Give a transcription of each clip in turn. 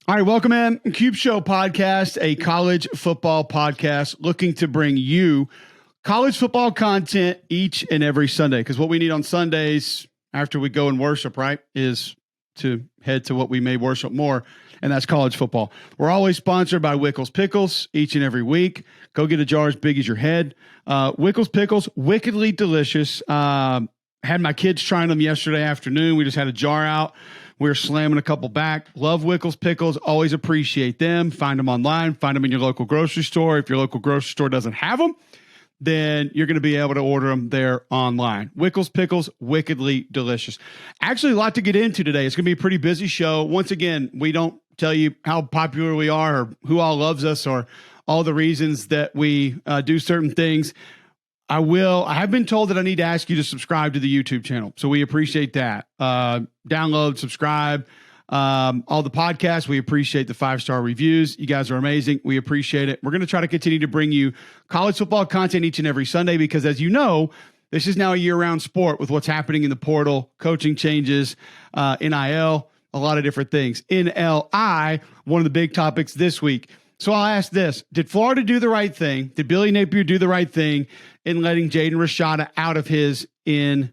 All right, welcome in. Cube Show Podcast, a college football podcast looking to bring you college football content each and every Sunday. Because what we need on Sundays after we go and worship, right, is to head to what we may worship more, and that's college football. We're always sponsored by Wickles Pickles each and every week. Go get a jar as big as your head. Wickles Pickles, wickedly delicious. Had my kids trying them yesterday afternoon. We just had a jar out. We're slamming a couple back. Love Wickles Pickles. Always appreciate them. Find them online. Find them in your local grocery store. If your local grocery store doesn't have them, then you're going to be able to order them there online. Wickles Pickles, wickedly delicious. Actually, a lot to get into today. It's going to be a pretty busy show. Once again, we don't tell you how popular we are or who all loves us or all the reasons that we do certain things. I have been told that I need to ask you to subscribe to the YouTube channel. So we appreciate that. Download, subscribe, all the podcasts. We appreciate the 5-star reviews. You guys are amazing. We appreciate it. We're going to try to continue to bring you college football content each and every Sunday because, as you know, this is now a year-round sport with what's happening in the portal, coaching changes, NIL, a lot of different things. NLI, one of the big topics this week. So I'll ask this. Did Florida do the right thing? Did Billy Napier do the right thing in letting Jaden Rashada out of his NLI?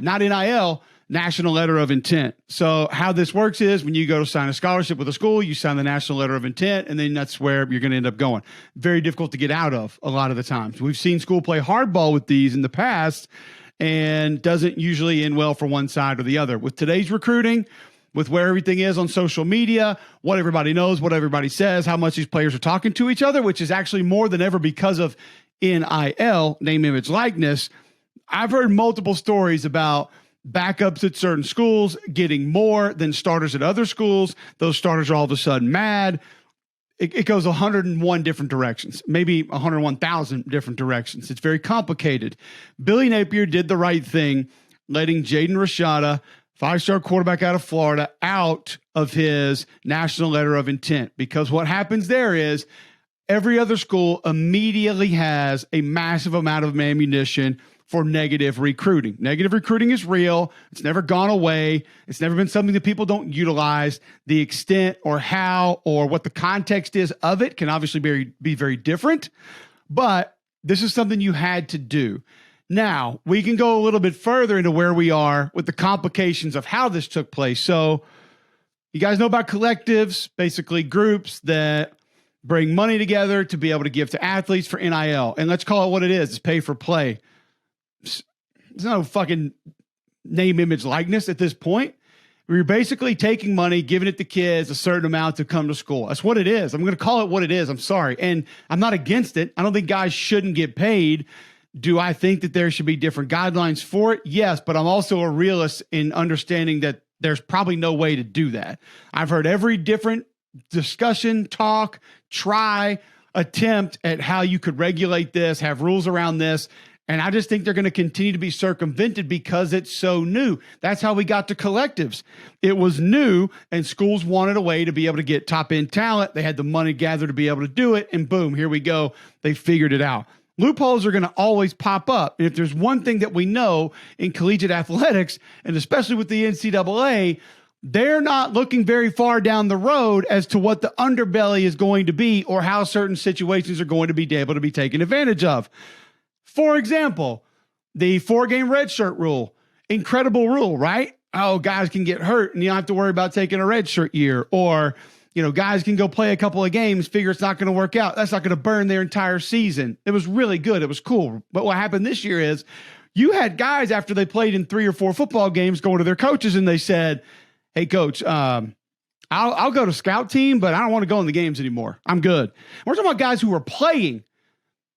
Not NIL, National Letter of Intent. So how this works is when you go to sign a scholarship with a school, you sign the National Letter of Intent, and then that's where you're going to end up going. Very difficult to get out of a lot of the times. We've seen school play hardball with these in the past and doesn't usually end well for one side or the other. With today's recruiting, with where everything is on social media, what everybody knows, what everybody says, how much these players are talking to each other, which is actually more than ever because of NIL, name, image, likeness. I've heard multiple stories about backups at certain schools getting more than starters at other schools. Those starters are all of a sudden mad. It goes 101 different directions, maybe 101,000 different directions. It's very complicated. Billy Napier did the right thing, letting Jaden Rashada, 5-star quarterback out of Florida, out of his National Letter of Intent. Because what happens there is every other school immediately has a massive amount of ammunition for negative recruiting. Negative recruiting is real. It's never gone away. It's never been something that people don't utilize. The extent or how or what the context is of it can obviously be very different. But this is something you had to do. Now, we can go a little bit further into where we are with the complications of how this took place. So you guys know about collectives, basically groups that bring money together to be able to give to athletes for NIL. And let's call it what it is. It's pay for play. There's no fucking name, image, likeness at this point. You're basically taking money, giving it to kids, a certain amount to come to school. That's what it is. I'm going to call it what it is. I'm sorry. And I'm not against it. I don't think guys shouldn't get paid. Do I think that there should be different guidelines for it? Yes, but I'm also a realist in understanding that there's probably no way to do that. I've heard every different discussion, talk, try, attempt at how you could regulate this, have rules around this. And I just think they're going to continue to be circumvented because it's so new. That's how we got to collectives. It was new, and schools wanted a way to be able to get top-end talent. They had the money gathered to be able to do it, and boom, here we go. They figured it out. Loopholes are going to always pop up. And if there's one thing that we know in collegiate athletics, and especially with the NCAA, they're not looking very far down the road as to what the underbelly is going to be or how certain situations are going to be able to be taken advantage of. For example, the 4-game redshirt rule. Incredible rule, right? Oh, guys can get hurt and you don't have to worry about taking a redshirt year. Or, guys can go play a couple of games, figure it's not going to work out. That's not going to burn their entire season. It was really good. It was cool. But what happened this year is you had guys after they played in 3 or 4 football games going to their coaches and they said, hey, coach, I'll go to scout team, but I don't want to go in the games anymore. I'm good. We're talking about guys who were playing.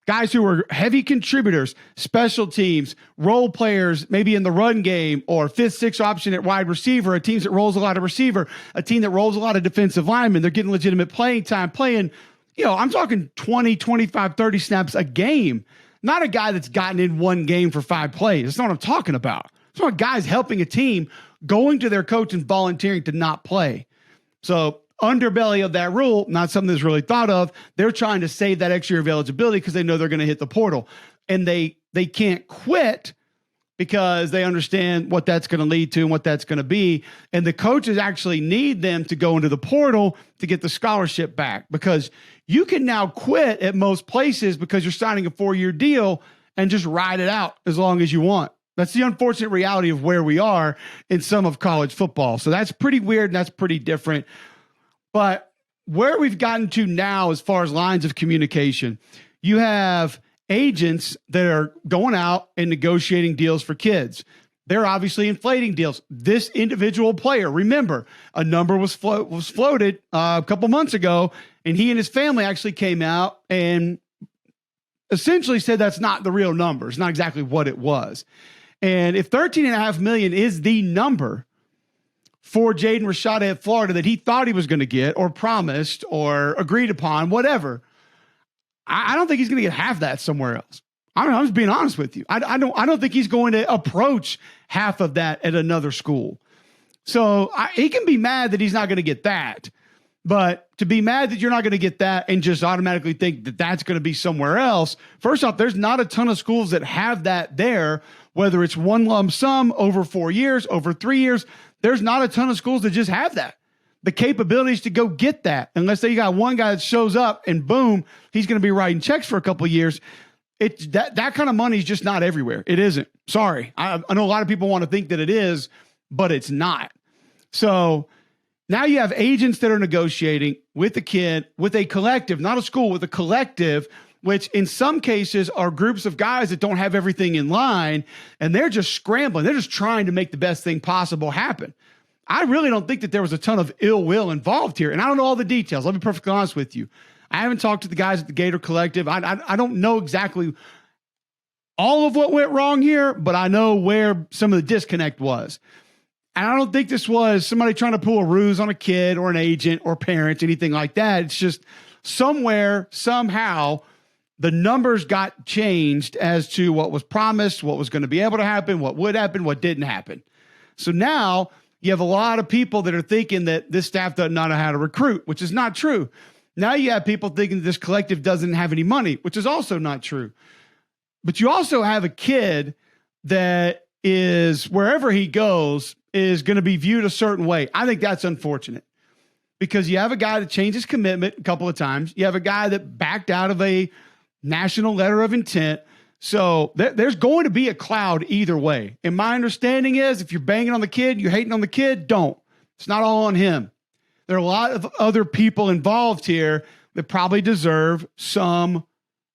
Guys who were heavy contributors, special teams, role players, maybe in the run game or 5th, 6th option at wide receiver, a team that rolls a lot of receiver, a team that rolls a lot of defensive linemen. They're getting legitimate playing time, I'm talking 20, 25, 30 snaps a game. Not a guy that's gotten in one game for 5 plays. That's not what I'm talking about. I'm talking about guys helping a team, going to their coach and volunteering to not play. So underbelly of that rule, not something that's really thought of. They're trying to save that extra year of eligibility because they know they're going to hit the portal. And they can't quit because they understand what that's going to lead to and what that's going to be. And the coaches actually need them to go into the portal to get the scholarship back, because you can now quit at most places because you're signing a 4-year deal and just ride it out as long as you want. That's the unfortunate reality of where we are in some of college football. So that's pretty weird and that's pretty different. But where we've gotten to now as far as lines of communication, you have agents that are going out and negotiating deals for kids. They're obviously inflating deals. This individual player, remember, a number was floated a couple months ago, and he and his family actually came out and essentially said that's not the real number. It's not exactly what it was. And if $13.5 million is the number for Jaden Rashada at Florida that he thought he was going to get or promised or agreed upon, whatever, I don't think he's going to get half that somewhere else. I'm just being honest with you. I don't think he's going to approach half of that at another school. So he can be mad that he's not going to get that, but to be mad that you're not going to get that and just automatically think that that's going to be somewhere else. First off, there's not a ton of schools that have that there, whether it's one lump sum over 4 years, over 3 years. There's not a ton of schools that just have that. The capabilities to go get that, unless they got one guy that shows up and boom, he's going to be writing checks for a couple of years. It's that kind of money is just not everywhere. It isn't. Sorry. I know a lot of people want to think that it is, but it's not. So now you have agents that are negotiating with a kid, with a collective, not a school, with a collective, which in some cases are groups of guys that don't have everything in line, and they're just scrambling. They're just trying to make the best thing possible happen. I really don't think that there was a ton of ill will involved here. And I don't know all the details. I'll be perfectly honest with you. I haven't talked to the guys at the Gator Collective. I don't know exactly all of what went wrong here, but I know where some of the disconnect was. And I don't think this was somebody trying to pull a ruse on a kid or an agent or parents, anything like that. It's just somewhere, somehow, the numbers got changed as to what was promised, what was going to be able to happen, what would happen, what didn't happen. So now you have a lot of people that are thinking that this staff does not know how to recruit, which is not true. Now you have people thinking that this collective doesn't have any money, which is also not true. But you also have a kid that is, wherever he goes, is going to be viewed a certain way. I think that's unfortunate, because you have a guy that changed his commitment a couple of times. You have a guy that backed out of a national letter of intent. So there's going to be a cloud either way. And my understanding is, if you're banging on the kid, you're hating on the kid, don't. It's not all on him. There are a lot of other people involved here that probably deserve some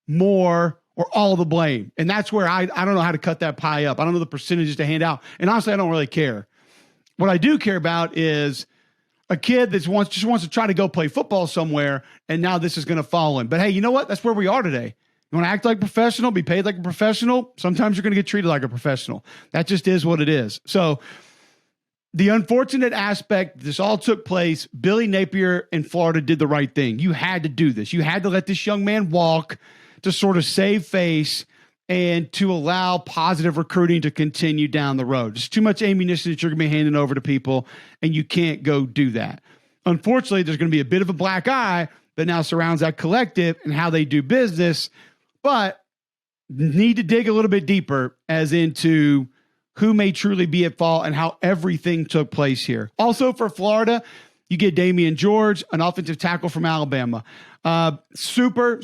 more or all the blame. And that's where I don't know how to cut that pie up. I don't know the percentages to hand out. And honestly, I don't really care. What I do care about is a kid that just wants to try to go play football somewhere, and now this is going to fall in. But hey, you know what? That's where we are today. You want to act like a professional, be paid like a professional, sometimes you're going to get treated like a professional. That just is what it is. So the unfortunate aspect, this all took place, Billy Napier in Florida did the right thing. You had to do this. You had to let this young man walk to sort of save face and to allow positive recruiting to continue down the road. There's too much ammunition that you're going to be handing over to people, and you can't go do that. Unfortunately, there's going to be a bit of a black eye that now surrounds that collective and how they do business, but need to dig a little bit deeper as into who may truly be at fault and how everything took place here. Also for Florida, you get Damian George, an offensive tackle from Alabama. Super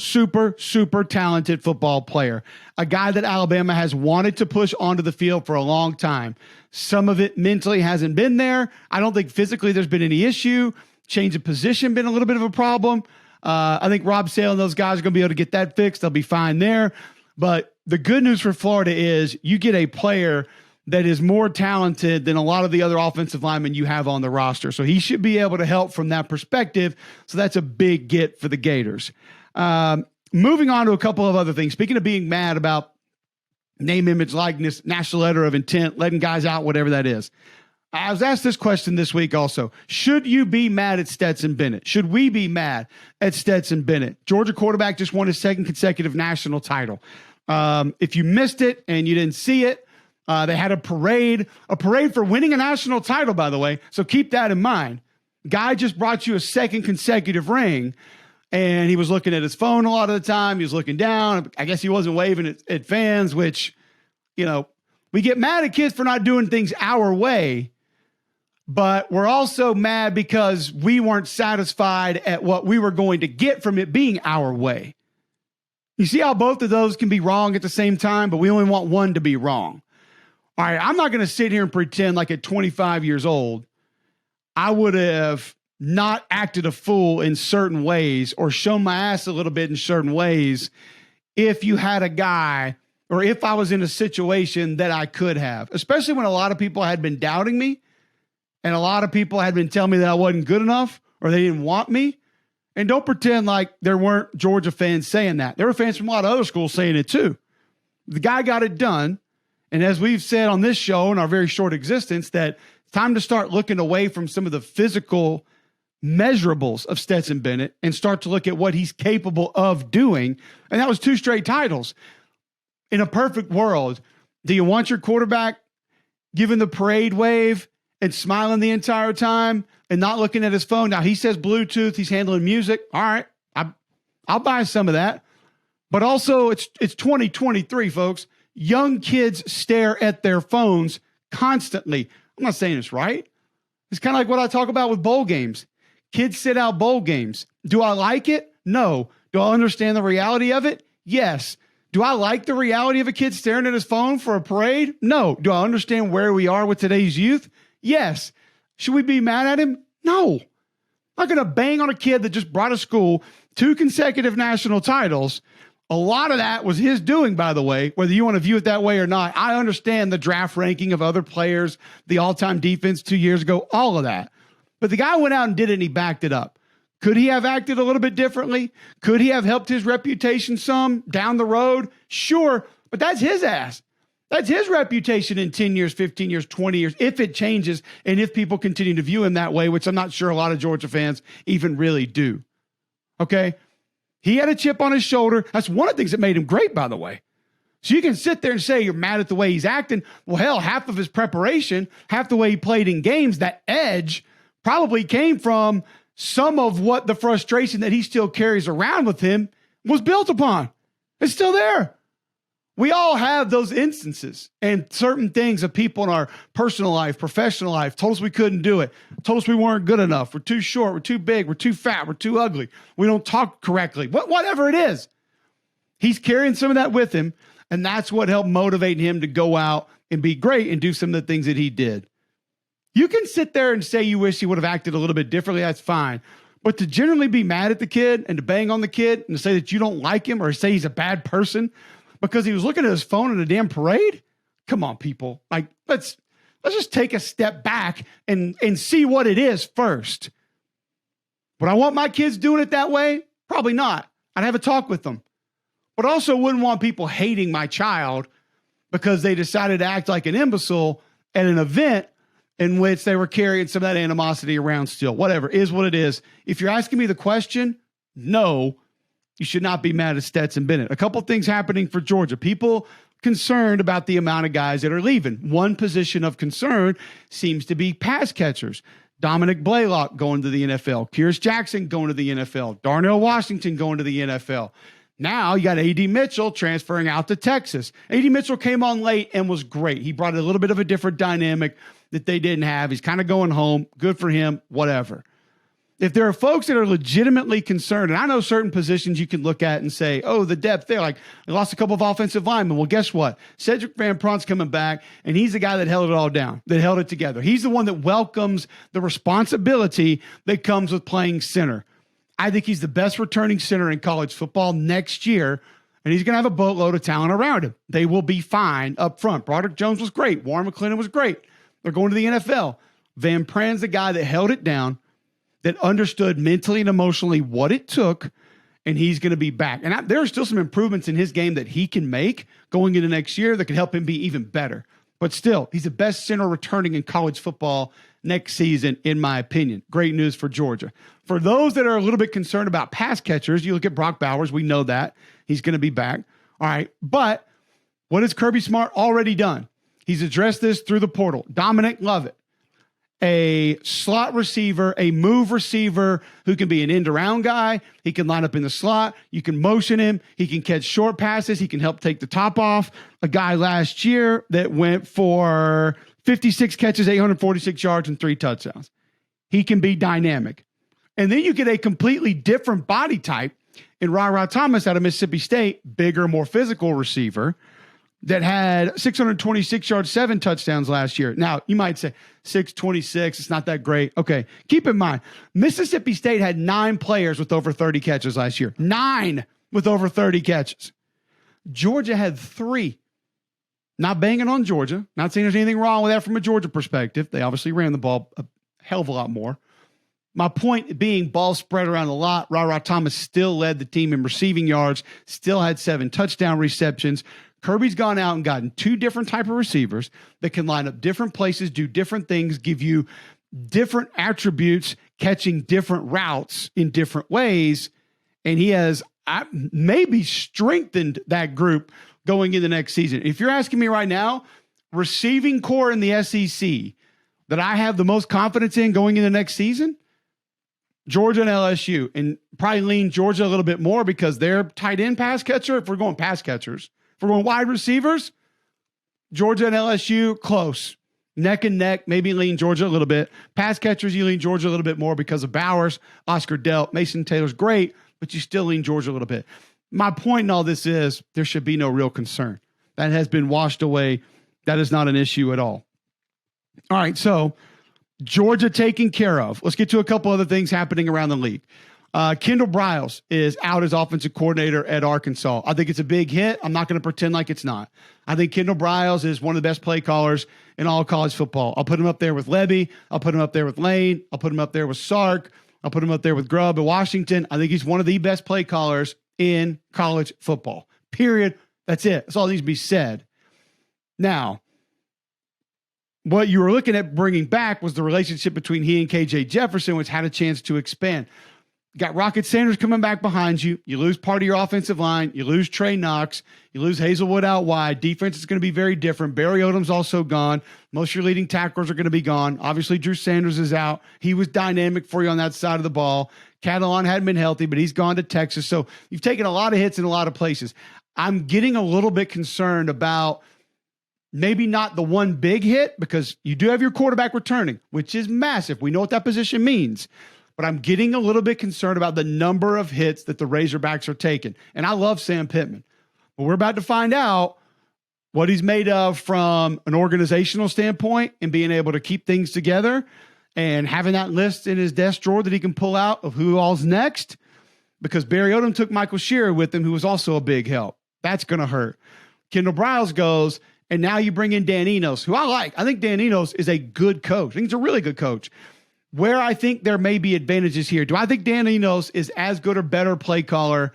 talented football player. A guy that Alabama has wanted to push onto the field for a long time. Some of it mentally hasn't been there. I don't think physically there's been any issue. Change of position been a little bit of a problem. I think Rob Sale and those guys are going to be able to get that fixed. They'll be fine there. But the good news for Florida is you get a player that is more talented than a lot of the other offensive linemen you have on the roster. So he should be able to help from that perspective. So that's a big get for the Gators. Moving on to a couple of other things. Speaking of being mad about name, image, likeness, national letter of intent, letting guys out, whatever that is. I was asked this question this week also. Should you be mad at Stetson Bennett? Should we be mad at Stetson Bennett? Georgia quarterback just won his second consecutive national title. If you missed it and you didn't see it, they had a parade for winning a national title, by the way. So keep that in mind. Guy just brought you a second consecutive ring, and he was looking at his phone a lot of the time. He was looking down. I guess he wasn't waving at fans, which, you know, We get mad at kids for not doing things our way, but we're also mad because we weren't satisfied at what we were going to get from it being our way. You see how both of those can be wrong at the same time, but we only want one to be wrong. All right, I'm not going to sit here and pretend like at 25 years old, I would have not acted a fool in certain ways or shown my ass a little bit in certain ways if you had a guy or if I was in a situation that I could have, especially when a lot of people had been doubting me and a lot of people had been telling me that I wasn't good enough or they didn't want me. And don't pretend like there weren't Georgia fans saying that. There were fans from a lot of other schools saying it too. The guy got it done. And as we've said on this show in our very short existence, that it's time to start looking away from some of the physical measurables of Stetson Bennett and start to look at what he's capable of doing. And that was 2 straight titles. In a perfect world, do you want your quarterback giving the parade wave and smiling the entire time and not looking at his phone? Now, he says Bluetooth, he's handling music. All right, I'll buy some of that. But also, it's 2023, folks. Young kids stare at their phones constantly. I'm not saying it's right. It's kind of like what I talk about with bowl games. Kids sit out bowl games. Do I like it? No. Do I understand the reality of it? Yes. Do I like the reality of a kid staring at his phone for a parade? No. Do I understand where we are with today's youth? Yes. Should we be mad at him? No. I'm not going to bang on a kid that just brought a school 2 consecutive national titles. A lot of that was his doing, by the way, whether you want to view it that way or not. I understand the draft ranking of other players, the all-time defense 2 years ago, all of that. But the guy went out and did it, and he backed it up. Could he have acted a little bit differently? Could he have helped his reputation some down the road? Sure, but that's his ass. That's his reputation in 10 years, 15 years, 20 years, if it changes and if people continue to view him that way, which I'm not sure a lot of Georgia fans even really do. Okay? He had a chip on his shoulder. That's one of the things that made him great, by the way. So you can sit there and say you're mad at the way he's acting. Well, hell, half of his preparation, half the way he played in games, that edge probably came from some of what the frustration that he still carries around with him was built upon. It's still there. We all have those instances and certain things of people in our personal life, professional life, told us we couldn't do it, told us we weren't good enough, we're too short, we're too big, we're too fat, we're too ugly, we don't talk correctly, whatever it is. He's carrying some of that with him, and that's what helped motivate him to go out and be great and do some of the things that he did. You can sit there and say you wish he would have acted a little bit differently, that's fine. But to generally be mad at the kid and to bang on the kid and to say that you don't like him or say he's a bad person because he was looking at his phone in a damn parade? Come on, people. Like, let's just take a step back and see what it is first. Would I want my kids doing it that way? Probably not. I'd have a talk with them. But also wouldn't want people hating my child because they decided to act like an imbecile at an event in which they were carrying some of that animosity around still. Whatever, is what it is. If you're asking me the question, no, you should not be mad at Stetson Bennett. A couple things happening for Georgia. People concerned about the amount of guys that are leaving. One position of concern seems to be pass catchers. Dominic Blaylock going to the NFL. Kyrus Jackson going to the NFL. Darnell Washington going to the NFL. Now you got A.D. Mitchell transferring out to Texas. A.D. Mitchell came on late and was great. He brought a little bit of a different dynamic that they didn't have. He's kind of going home. Good for him, whatever. If there are folks that are legitimately concerned, and I know certain positions you can look at and say, oh, the depth there, like they lost a couple of offensive linemen. Well, guess what? Cedric Van Pront's coming back, and he's the guy that held it all down, that held it together. He's the one that welcomes the responsibility that comes with playing center. I think he's the best returning center in college football next year, and he's going to have a boatload of talent around him. They will be fine up front. Broderick Jones was great. Warren McClendon was great. They're going to the NFL. Van Pran's the guy that held it down, that understood mentally and emotionally what it took, and he's going to be back. And there are still some improvements in his game that he can make going into next year that could help him be even better. But still, he's the best center returning in college football next season, in my opinion. Great news for Georgia. For those that are a little bit concerned about pass catchers, you look at Brock Bowers. We know that. He's going to be back. All right. But what has Kirby Smart already done? He's addressed this through the portal. Dominic Lovett. a slot receiver, a move receiver who can be an end-around guy. He can line up in the slot. You can motion him. He can catch short passes. He can help take the top off. A guy last year that went for 56 catches, 846 yards, and 3 touchdowns. He can be dynamic. And then you get a completely different body type in Ra Thomas out of Mississippi State, bigger, more physical receiver that had 626 yards, 7 touchdowns last year. Now, you might say 626, it's not that great. Okay, keep in mind, Mississippi State had 9 players with over 30 catches last year. 9 with over 30 catches. Georgia had 3. Not banging on Georgia. Not saying there's anything wrong with that from a Georgia perspective. They obviously ran the ball a hell of a lot more. My point being, ball spread around a lot. Ra Thomas still led the team in receiving yards, still had 7 touchdown receptions. Kirby's gone out and gotten 2 different type of receivers that can line up different places, do different things, give you different attributes, catching different routes in different ways. And he has maybe strengthened that group going into the next season. If you're asking me right now, receiving core in the SEC that I have the most confidence in going into the next season, Georgia and LSU, and probably lean Georgia a little bit more because they're tight end pass catcher. If we're going pass catchers, if we're going wide receivers, Georgia and LSU, close. Neck and neck, maybe lean Georgia a little bit. Pass catchers, you lean Georgia a little bit more because of Bowers, Oscar Delt, Mason Taylor's great, but you still lean Georgia a little bit. My point in all this is there should be no real concern. That has been washed away. That is not an issue at all. All right, so Georgia taken care of. Let's get to a couple other things happening around the league. Kendall Briles is out as offensive coordinator at Arkansas. I think it's a big hit. I'm not going to pretend like it's not. I think Kendall Briles is one of the best play callers in all college football. I'll put him up there with Levy. I'll put him up there with Lane. I'll put him up there with Sark. I'll put him up there with Grubb at Washington. I think he's one of the best play callers in college football. Period. That's it. That's all that needs to be said. Now, what you were looking at bringing back was the relationship between he and KJ Jefferson, which had a chance to expand. Got Rocket Sanders coming back behind you. You lose part of your offensive line. You lose Trey Knox. You lose Hazelwood out wide. Defense is going to be very different. Barry Odom's also gone. Most of your leading tacklers are going to be gone. Obviously, Drew Sanders is out. He was dynamic for you on that side of the ball. Catalan hadn't been healthy, but he's gone to Texas. So you've taken a lot of hits in a lot of places. I'm getting a little bit concerned about maybe not the one big hit, because you do have your quarterback returning, which is massive. We know what that position means. But I'm getting a little bit concerned about the number of hits that the Razorbacks are taking. And I love Sam Pittman. But we're about to find out what he's made of from an organizational standpoint and being able to keep things together and having that list in his desk drawer that he can pull out of who all's next. Because Barry Odom took Michael Shearer with him, who was also a big help. That's going to hurt. Kendall Briles goes, and now you bring in Dan Enos, who I like. I think Dan Enos is a good coach. I think he's a really good coach. Where I think there may be advantages here. Do I think Dan Enos is as good or better play caller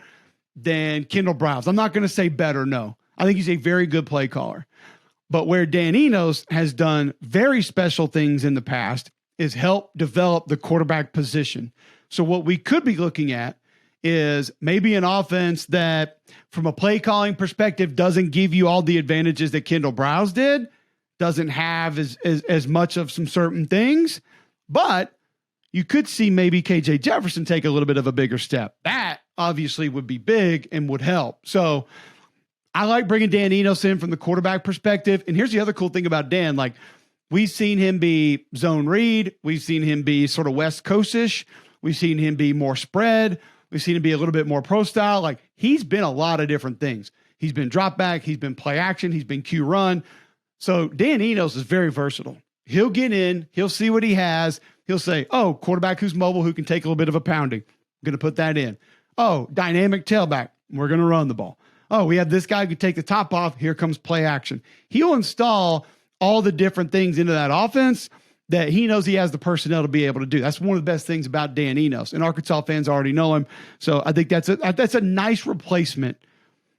than Kendall Briles? I'm not going to say better, no. I think he's a very good play caller. But where Dan Enos has done very special things in the past is help develop the quarterback position. So what we could be looking at is maybe an offense that, from a play calling perspective, doesn't give you all the advantages that Kendall Briles did, doesn't have as much of some certain things. But you could see maybe KJ Jefferson take a little bit of a bigger step. That obviously would be big and would help. So I like bringing Dan Enos in from the quarterback perspective. And here's the other cool thing about Dan. Like, we've seen him be zone read. We've seen him be sort of West Coast-ish. We've seen him be more spread. We've seen him be a little bit more pro style. Like, he's been a lot of different things. He's been drop back. He's been play action. He's been Q run. So Dan Enos is very versatile. He'll get in, he'll see what he has. He'll say, oh, quarterback who's mobile, who can take a little bit of a pounding. I'm going to put that in. Oh, dynamic tailback. We're going to run the ball. Oh, we have this guy who can take the top off. Here comes play action. He'll install all the different things into that offense that he knows he has the personnel to be able to do. That's one of the best things about Dan Enos. And Arkansas fans already know him. So I think that's a nice replacement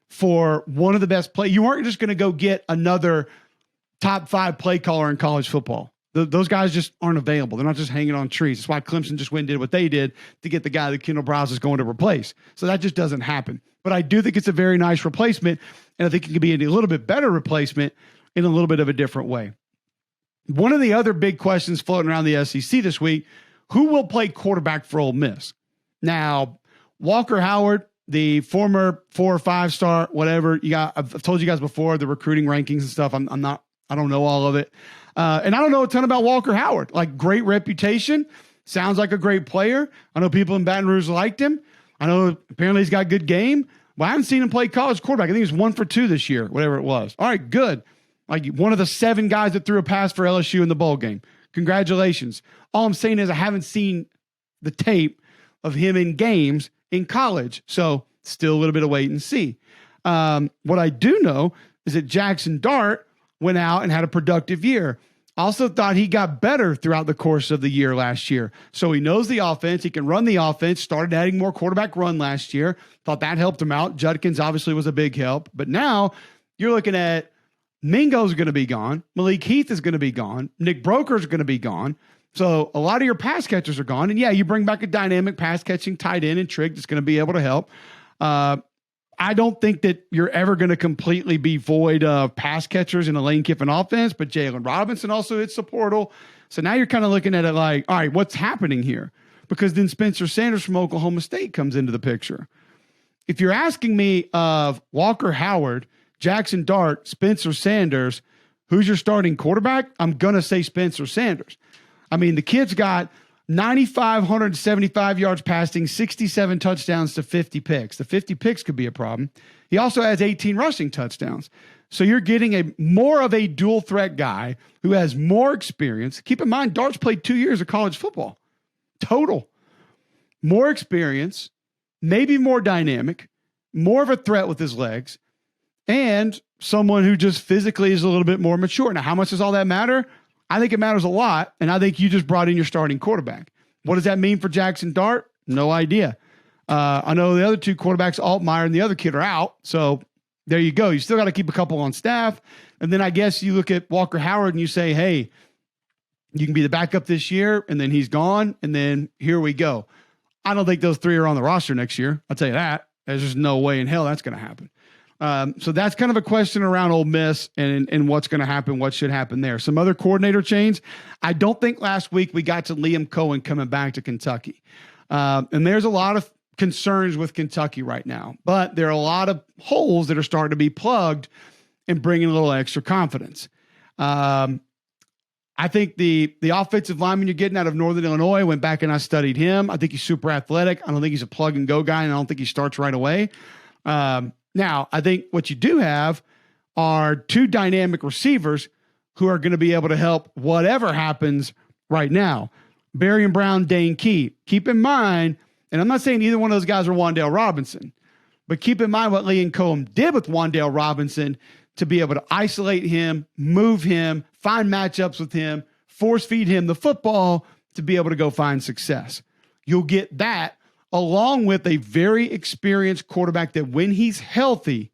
for one of the best play. You weren't just going to go get another top 5 play caller in college football. Those guys just aren't available. They're not just hanging on trees. That's why Clemson just went and did what they did to get the guy that Kendall Briles is going to replace. So that just doesn't happen. But I do think it's a very nice replacement, and I think it could be a little bit better replacement in a little bit of a different way. One of the other big questions floating around the SEC this week, who will play quarterback for Ole Miss? Now, Walker Howard, the former 4 or 5 star, whatever you got. I've told you guys before the recruiting rankings and stuff. I don't know all of it. And I don't know a ton about Walker Howard. Like, great reputation. Sounds like a great player. I know people in Baton Rouge liked him. I know apparently he's got good game. But I haven't seen him play college quarterback. I think he was 1 for 2 this year, whatever it was. All right, good. Like, one of the 7 guys that threw a pass for LSU in the bowl game. Congratulations. All I'm saying is I haven't seen the tape of him in games in college. So still a little bit of wait and see. What I do know is that Jackson Dart went out and had a productive year. Also thought he got better throughout the course of the year last year. So he knows the offense. He can run the offense. Started adding more quarterback run last year. Thought that helped him out. Judkins obviously was a big help. But now you're looking at Mingo's going to be gone. Malik Heath is going to be gone. Nick Broker's going to be gone. So a lot of your pass catchers are gone. And yeah, you bring back a dynamic pass catching tight end and Trigg that's going to be able to help. I don't think that you're ever going to completely be void of pass catchers in a Lane Kiffin offense, but Jalen Robinson also hits the portal. So now you're kind of looking at it like, all right, what's happening here? Because then Spencer Sanders from Oklahoma State comes into the picture. If you're asking me of Walker Howard, Jackson Dart, Spencer Sanders, who's your starting quarterback? I'm going to say Spencer Sanders. I mean, the kid's got 9,575 yards passing, 67 touchdowns to 50 picks. The 50 picks could be a problem. He also has 18 rushing touchdowns. So you're getting more of a dual threat guy who has more experience. Keep in mind, Dart's played 2 years of college football. Total. More experience, maybe more dynamic, more of a threat with his legs, and someone who just physically is a little bit more mature. Now, how much does all that matter? I think it matters a lot, and I think you just brought in your starting quarterback. What does that mean for Jackson Dart? No idea. I know the other 2 quarterbacks, Altmaier and the other kid, are out, so there you go. You still got to keep a couple on staff, and then I guess you look at Walker Howard and you say, hey, you can be the backup this year, and then he's gone, and then here we go. I don't think those 3 are on the roster next year. I'll tell you that. There's just no way in hell that's going to happen. So that's kind of a question around Ole Miss and what's going to happen, what should happen there. Some other coordinator change. I don't think last week we got to Liam Cohen coming back to Kentucky. And there's a lot of concerns with Kentucky right now, but there are a lot of holes that are starting to be plugged and bringing a little extra confidence. I think the offensive lineman you're getting out of Northern Illinois, went back and I studied him. I think he's super athletic. I don't think he's a plug and go guy, and I don't think he starts right away. Now, I think what you do have are 2 dynamic receivers who are going to be able to help whatever happens right now. Barry and Brown, Dane Key. Keep in mind, and I'm not saying either one of those guys are Wan'Dale Robinson, but keep in mind what Liam Cohen did with Wan'Dale Robinson to be able to isolate him, move him, find matchups with him, force feed him the football to be able to go find success. You'll get that along with a very experienced quarterback that when he's healthy,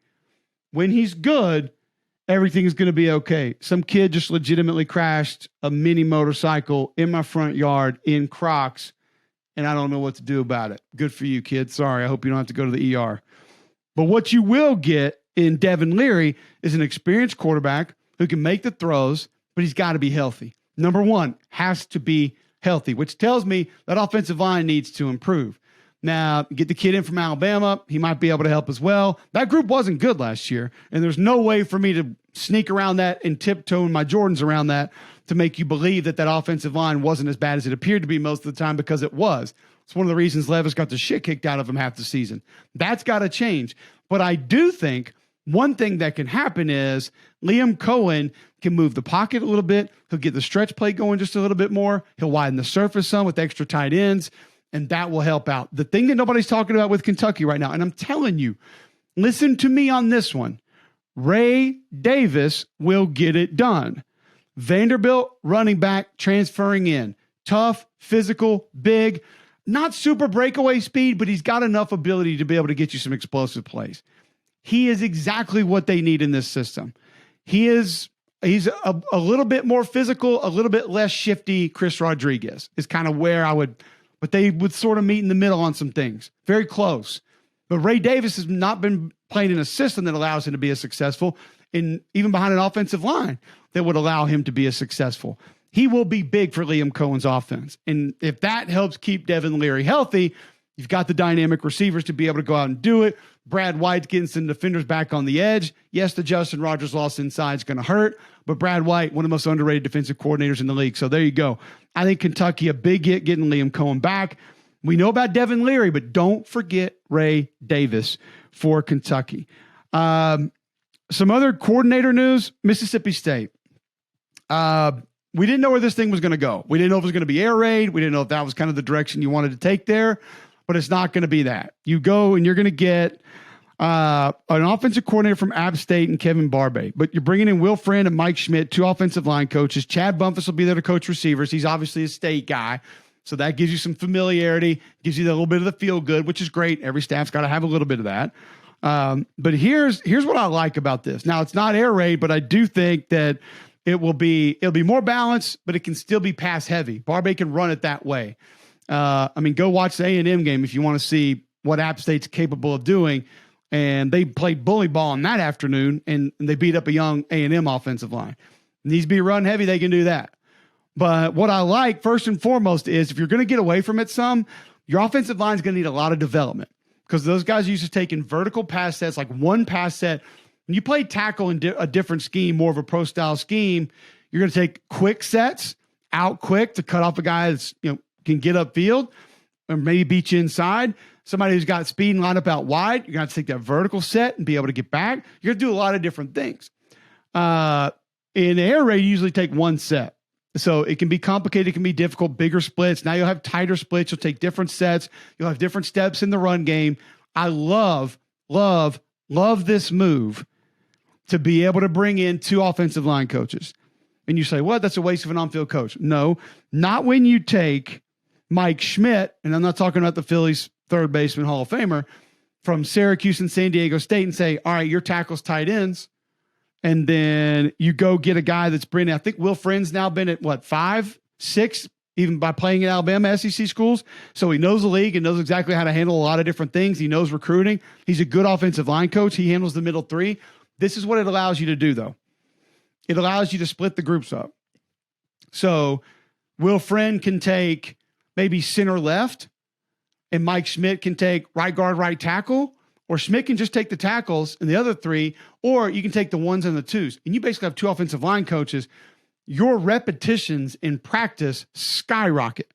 when he's good, everything is going to be okay. Some kid just legitimately crashed a mini motorcycle in my front yard in Crocs, and I don't know what to do about it. Good for you, kid. Sorry, I hope you don't have to go to the ER. But what you will get in Devin Leary is an experienced quarterback who can make the throws, but he's got to be healthy. Number one, has to be healthy, which tells me that offensive line needs to improve. Now, get the kid in from Alabama. He might be able to help as well. That group wasn't good last year, and there's no way for me to sneak around that and tiptoe my Jordans around that to make you believe that that offensive line wasn't as bad as it appeared to be most of the time, because it was. It's one of the reasons Levis got the shit kicked out of him half the season. That's got to change. But I do think one thing that can happen is Liam Cohen can move the pocket a little bit. He'll get the stretch play going just a little bit more. He'll widen the surface some with extra tight ends, and that will help out. The thing that nobody's talking about with Kentucky right now, and I'm telling you, listen to me on this one, Ray Davis will get it done. Vanderbilt running back transferring in. Tough, physical, big, not super breakaway speed, but he's got enough ability to be able to get you some explosive plays. He is exactly what they need in this system. He's a little bit more physical, a little bit less shifty. Chris Rodriguez is kind of where I would, but they would sort of meet in the middle on some things. Very close. But Ray Davis has not been playing in a system that allows him to be as successful in even behind an offensive line that would allow him to be as successful. He will be big for Liam Cohen's offense. And if that helps keep Devin Leary healthy, you've got the dynamic receivers to be able to go out and do it. Brad White's getting some defenders back on the edge. Yes, the Justin Rogers loss inside is going to hurt, but Brad White, one of the most underrated defensive coordinators in the league. So there you go. I think Kentucky, a big hit getting Liam Cohen back. We know about Devin Leary, but don't forget Ray Davis for Kentucky. Some other coordinator news, Mississippi State. We didn't know where this thing was going to go. We didn't know if it was going to be air raid. We didn't know if that was kind of the direction you wanted to take there, but it's not going to be that. You go and you're going to get an offensive coordinator from App State and Kevin Barbay, but you're bringing in Will Friend and Mike Schmidt, two offensive line coaches. Chad Bumpus will be there to coach receivers. He's obviously a State guy, so that gives you some familiarity, gives you a little bit of the feel good, which is great. Every staff's got to have a little bit of that. But here's what I like about this. Now, it's not air raid, but I do think that it'll be more balanced, but it can still be pass heavy. Barbay can run it that way. Go watch the A&M game if you want to see what App State's capable of doing. And they played bully ball on that afternoon, and they beat up a young A&M offensive line. Needs to be run heavy, they can do that. But what I like, first and foremost, is if you're going to get away from it some, your offensive line is going to need a lot of development because those guys used to taking vertical pass sets, like one pass set. When you play tackle in a different scheme, more of a pro-style scheme, you're going to take quick sets out quick to cut off a guy that's, can get upfield or maybe beat you inside. Somebody who's got speed and line up out wide, you're going to have to take that vertical set and be able to get back. You're going to do a lot of different things. In air raid, you usually take one set. So it can be complicated. It can be difficult, bigger splits. Now you'll have tighter splits. You'll take different sets. You'll have different steps in the run game. I love this move to be able to bring in two offensive line coaches. And you say, well, that's a waste of an on-field coach. No, not when you take Mike Schmidt, and I'm not talking about the Phillies third baseman Hall of Famer, from Syracuse and San Diego State and say, all right, your tackles, tight ends. And then you go get a guy that's bringing, I think Will Friend's now been at 5, 6, even by playing in Alabama SEC schools. So he knows the league and knows exactly how to handle a lot of different things. He knows recruiting. He's a good offensive line coach. He handles the middle three. This is what it allows you to do, though. It allows you to split the groups up. So Will Friend can take maybe center left, and Mike Schmidt can take right guard, right tackle, or Schmidt can just take the tackles and the other three, or you can take the ones and the twos. And you basically have two offensive line coaches. Your repetitions in practice skyrocket.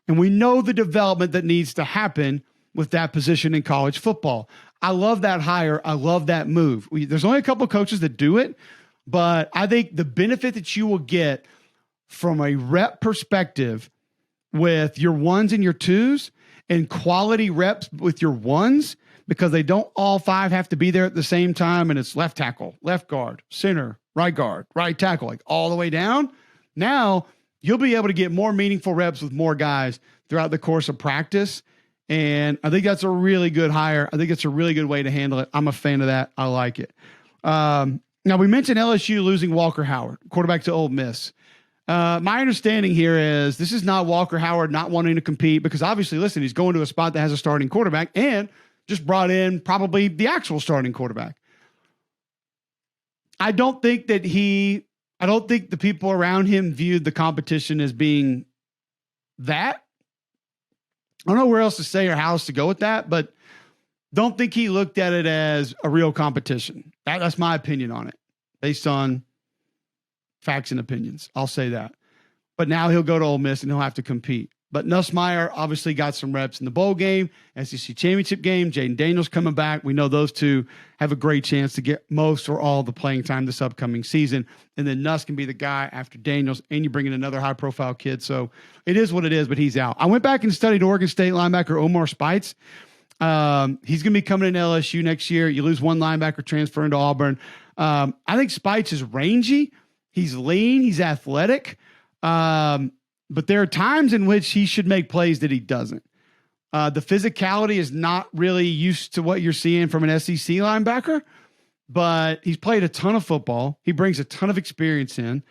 And we know the development that needs to happen with that position in college football. I love that hire. I love that move. There's only a couple of coaches that do it, but I think the benefit that you will get from a rep perspective with your ones and your twos and quality reps with your ones, because they don't all five have to be there at the same time. And it's left tackle, left guard, center, right tackle, like all the way down. Now you'll be able to get more meaningful reps with more guys throughout the course of practice. And I think that's a really good hire. I think it's a really good way to handle it. I'm a fan of that. I like it. Now we mentioned LSU losing Walker Howard, quarterback to Ole Miss. My understanding here is this is not Walker Howard not wanting to compete, because obviously, listen, he's going to a spot that has a starting quarterback and just brought in probably the actual starting quarterback. I don't think the people around him viewed the competition as being that. I don't know where else to say or how else to go with that, but don't think he looked at it as a real competition. That's my opinion on it, based on facts and opinions. I'll say that. But now he'll go to Ole Miss and he'll have to compete. But Nussmeier obviously got some reps in the bowl game, SEC championship game. Jaden Daniels coming back. We know those two have a great chance to get most or all the playing time this upcoming season. And then Nuss can be the guy after Daniels, and you bring in another high-profile kid. So it is what it is, but he's out. I went back and studied Oregon State linebacker Omar Speights. He's going to be coming to LSU next year. You lose one linebacker transferring to Auburn. I think Speights is rangy. He's lean. He's athletic. But there are times in which he should make plays that he doesn't. The physicality is not really used to what you're seeing from an SEC linebacker, but he's played a ton of football. He brings a ton of experience in.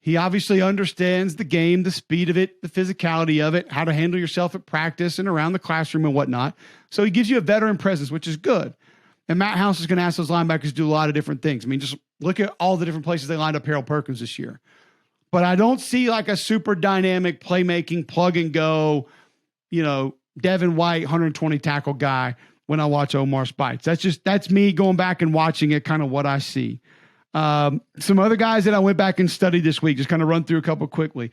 He obviously understands the game, the speed of it, the physicality of it, how to handle yourself at practice and around the classroom and whatnot. So he gives you a veteran presence, which is good. And Matt House is going to ask those linebackers to do a lot of different things. I mean, just Look at all the different places they lined up Harold Perkins this year. But I don't see like a super dynamic playmaking plug and go, Devin White, 120 tackle guy when I watch Omar Speights. That's me going back and watching it, kind of what I see. Some other guys that I went back and studied this week, just kind of run through a couple quickly.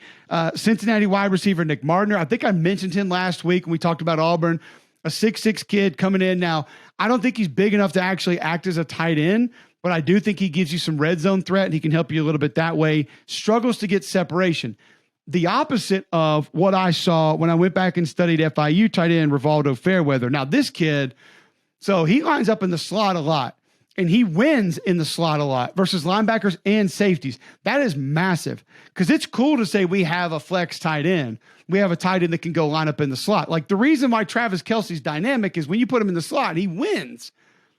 Cincinnati wide receiver Nick Mardner. I think I mentioned him last week when we talked about Auburn. A 6'6" kid coming in. Now, I don't think he's big enough to actually act as a tight end, but I do think he gives you some red zone threat and he can help you a little bit that way. Struggles to get separation. The opposite of what I saw when I went back and studied FIU tight end Rivaldo Fairweather. Now, this kid, so he lines up in the slot a lot and he wins in the slot a lot versus linebackers and safeties. That is massive because it's cool to say we have a flex tight end. We have a tight end that can go line up in the slot. Like the reason why Travis Kelce's dynamic is when you put him in the slot, he wins.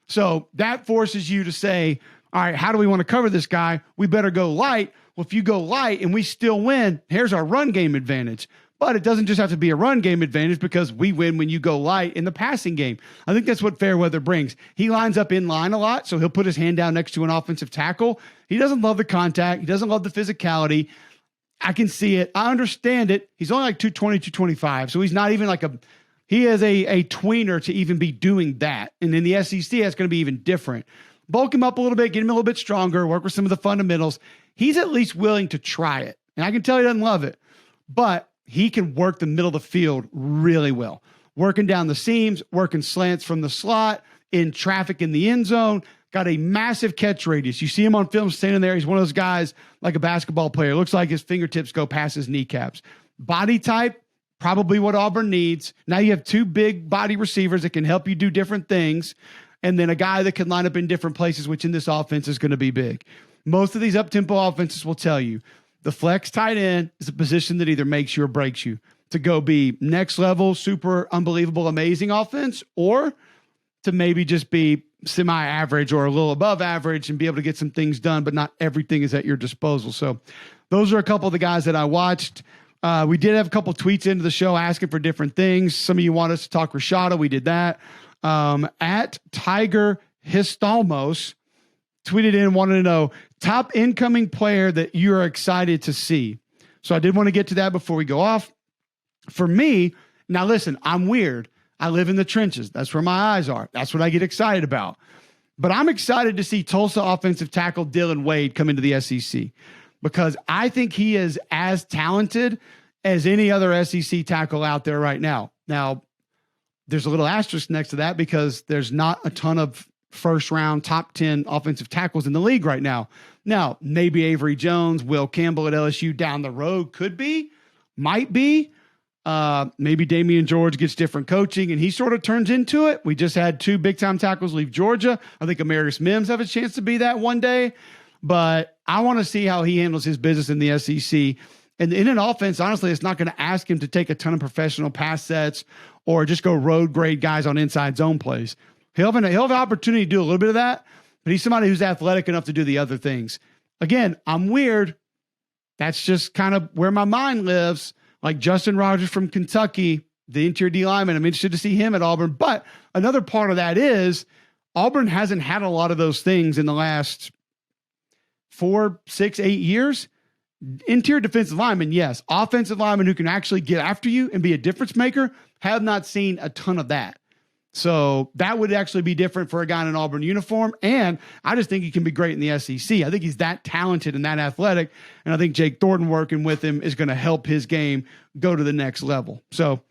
So that forces you to say, all right, how do we want to cover this guy? We better go light. Well, if you go light and we still win, here's our run game advantage. But it doesn't just have to be a run game advantage because we win when you go light in the passing game. I think that's what Fairweather brings. He lines up in line a lot, so he'll put his hand down next to an offensive tackle. He doesn't love the contact. He doesn't love the physicality. I can see it. I understand it. He's only like 220, 225, so he's not even like he is a tweener to even be doing that. And in the SEC, that's going to be even different. Bulk him up a little bit, get him a little bit stronger, work with some of the fundamentals. He's at least willing to try it. And I can tell he doesn't love it, but he can work the middle of the field really well. Working down the seams, working slants from the slot, in traffic in the end zone, got a massive catch radius. You see him on film standing there. He's one of those guys like a basketball player. Looks like his fingertips go past his kneecaps. Body type, probably what Auburn needs. Now you have two big body receivers that can help you do different things. And then a guy that can line up in different places, which in this offense is going to be big. Most of these up-tempo offenses will tell you the flex tight end is a position that either makes you or breaks you to go be next level, super unbelievable, amazing offense, or to maybe just be semi-average or a little above average and be able to get some things done, but not everything is at your disposal. So those are a couple of the guys that I watched. We did have a couple tweets into the show asking for different things. Some of you want us to talk Rashada. We did that. At Tiger Histalmos tweeted in, wanted to know top incoming player that you're excited to see. So I did want to get to that before we go off. For me, now listen, I'm weird. I live in the trenches. That's where my eyes are. That's what I get excited about. But I'm excited to see Tulsa offensive tackle Dylan Wade come into the SEC because I think he is as talented as any other SEC tackle out there right now. Now, there's a little asterisk next to that because there's not a ton of first round top 10 offensive tackles in the league right now. Now, maybe Avery Jones, Will Campbell at LSU down the road could be, might be. Maybe Damian George gets different coaching and he sort of turns into it. We just had two big time tackles leave Georgia. I think Emeritus Mims have a chance to be that one day, but I want to see how he handles his business in the SEC. And in an offense, honestly, it's not going to ask him to take a ton of professional pass sets or just go road grade guys on inside zone plays. He'll have an opportunity to do a little bit of that, but he's somebody who's athletic enough to do the other things. Again, I'm weird. That's just kind of where my mind lives. Like Justin Rogers from Kentucky, the interior D lineman. I'm interested to see him at Auburn. But another part of that is Auburn hasn't had a lot of those things in the last 4, 6, 8 years. Interior defensive linemen, yes. Offensive linemen who can actually get after you and be a difference maker, have not seen a ton of that. So that would actually be different for a guy in an Auburn uniform. And I just think he can be great in the SEC. I think he's that talented and that athletic. And I think Jake Thornton working with him is going to help his game go to the next level. So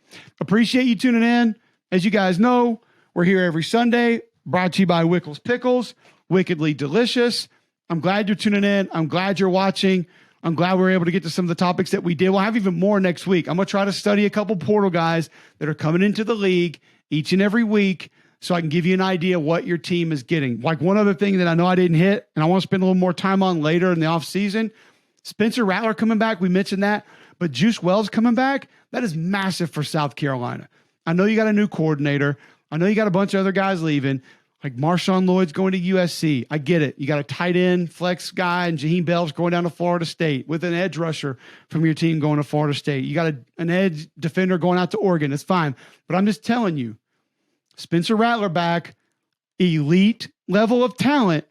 appreciate you tuning in. As you guys know, we're here every Sunday, brought to you by Wickles Pickles, wickedly delicious. I'm glad you're tuning in. I'm glad you're watching. I'm glad we were able to get to some of the topics that we did. We'll have even more next week. I'm going to try to study a couple portal guys that are coming into the league each and every week so I can give you an idea what your team is getting. Like one other thing that I know I didn't hit and I want to spend a little more time on later in the offseason, Spencer Rattler coming back. We mentioned that, but Juice Wells coming back, that is massive for South Carolina. I know you got a new coordinator. I know you got a bunch of other guys leaving. Like Marshawn Lloyd's going to USC. I get it. You got a tight end flex guy and Jaheim Bell's going down to Florida State with an edge rusher from your team going to Florida State. You got an edge defender going out to Oregon. It's fine. But I'm just telling you, Spencer Rattler back, elite level of talent.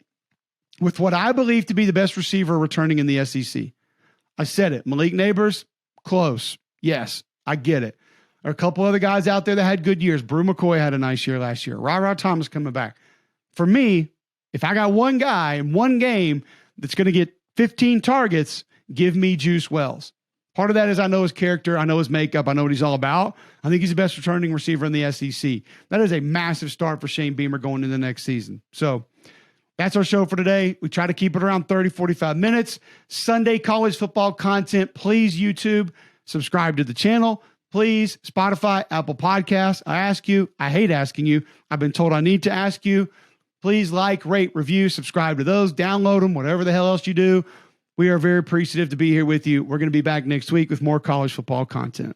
with what I believe to be the best receiver returning in the SEC. I said it. Malik Neighbors, close. Yes, I get it. There are a couple other guys out there that had good years. Brew McCoy had a nice year last year. Ra Thomas coming back. For me, if I got one guy in one game that's going to get 15 targets, give me Juice Wells. Part of that is I know his character. I know his makeup. I know what he's all about. I think he's the best returning receiver in the SEC. That is a massive start for Shane Beamer going into the next season. So that's our show for today. We try to keep it around 30, 45 minutes. Sunday college football content. Please, YouTube, subscribe to the channel. Please, Spotify, Apple Podcasts. I ask you, I hate asking you. I've been told I need to ask you. Please like, rate, review, subscribe to those, download them, whatever the hell else you do. We are very appreciative to be here with you. We're going to be back next week with more college football content.